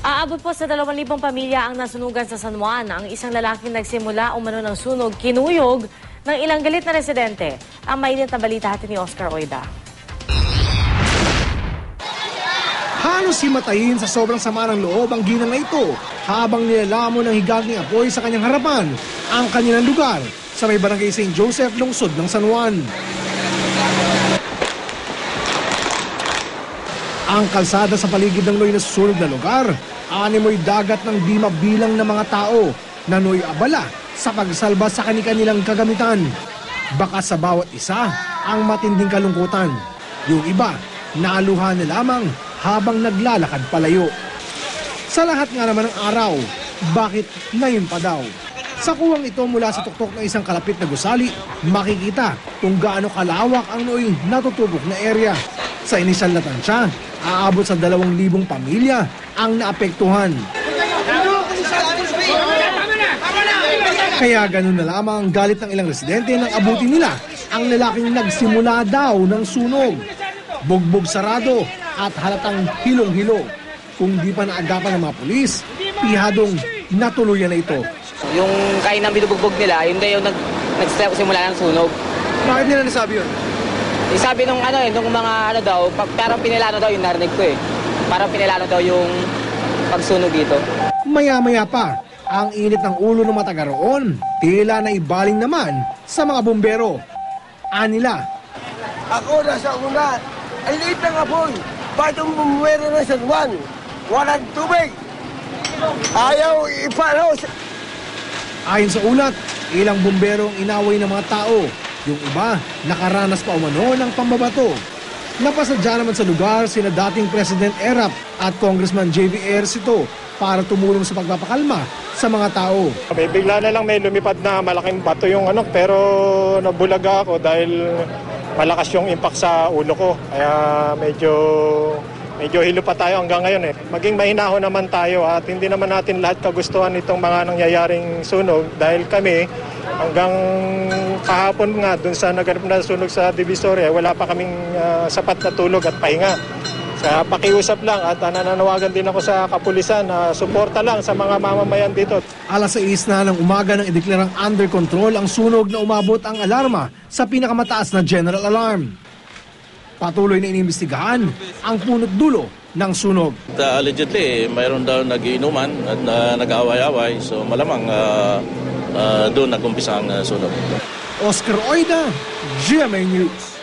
Aabot po sa 2,000 pamilya ang nasunugan sa San Juan. Ang isang lalaking nagsimula umano ng sunog, kinuyog ng ilang galit na residente. Ang mainit na balita natin ni Oscar Oida. Halos himatayin sa sobrang sama ng loob ang ginang na ito habang nilalamon ng higanteng apoy sa kanyang harapan ang kanilang lugar sa may barangay St. Joseph, lungsod ng San Juan. Ang kalsada sa paligid ng Noy na susunog na lugar, animoy dagat ng di mabilang na mga tao na Noy abala sa pagsalba sa kanilang kagamitan. Baka sa bawat isa ang matinding kalungkutan. Yung iba, naaluhan na lamang habang naglalakad palayo. Sa lahat nga naman ng araw, bakit ngayon pa daw? Sa kuwang ito mula sa tuktok ng isang kalapit na gusali, makikita kung gaano kalawak ang Noy natutubok na area. Sa inisyal na tansya, aabot sa 2,000 pamilya ang naapektuhan. Kaya ganun na lamang ang galit ng ilang residente nang abutin nila ang lalaking nagsimula daw ng sunog. Bugbog sarado at halatang hilong-hilo. Kung di pa naagapan ng mga pulis, pihadong natuluyan na ito. Yung kainang binubugbog nila, yun daw yung nagsimula ng sunog. Bakit nila nasabi yun? Sabi nung nung mga daw, parang pinilano daw yung narinig ko eh. Parang pinilano daw yung pagsunog dito. Maya-maya pa, ang init ng ulo ng mga taga roon, tila na ibaling naman sa mga bumbero. Anila. Ako nasa una, ang liit ng apoy. Bakit ang bumbero na San Juan? Walang tubig. Ayaw ipano. Ayon sa ulat, ilang bumbero ang inaway ng mga tao. Yung iba, nakaranas pa umano ng pambabato. Napasadya naman sa lugar sina dating President Erap at Congressman J.V. Ercito para tumulong sa pagpapakalma sa mga tao. Bigla na lang may lumipad na malaking bato yung pero nabulaga ako dahil malakas yung impact sa ulo ko. Kaya medyo hilo pa tayo hanggang ngayon eh. Maging mahinahon naman tayo at hindi naman natin lahat kagustuhan itong mga nangyayaring sunog dahil kami hanggang kahapon nga dun sa naganap na sunog sa Divisoria, wala pa kaming sapat na tulog at pahinga. Sa pakiusap lang at nananawagan din ako sa kapulisan na suporta lang sa mga mamamayan dito. Alas 6 na ng umaga nang ideklarang under control ang sunog na umabot ang alarma sa pinakamataas na general alarm. Patuloy na inimbestigahan ang punot dulo ng sunog. Allegedly, mayroon daw nag-iinuman at nag-aaway-away. So malamang doon nag-umpisa ang sunog. Oscar Oida, GMA News.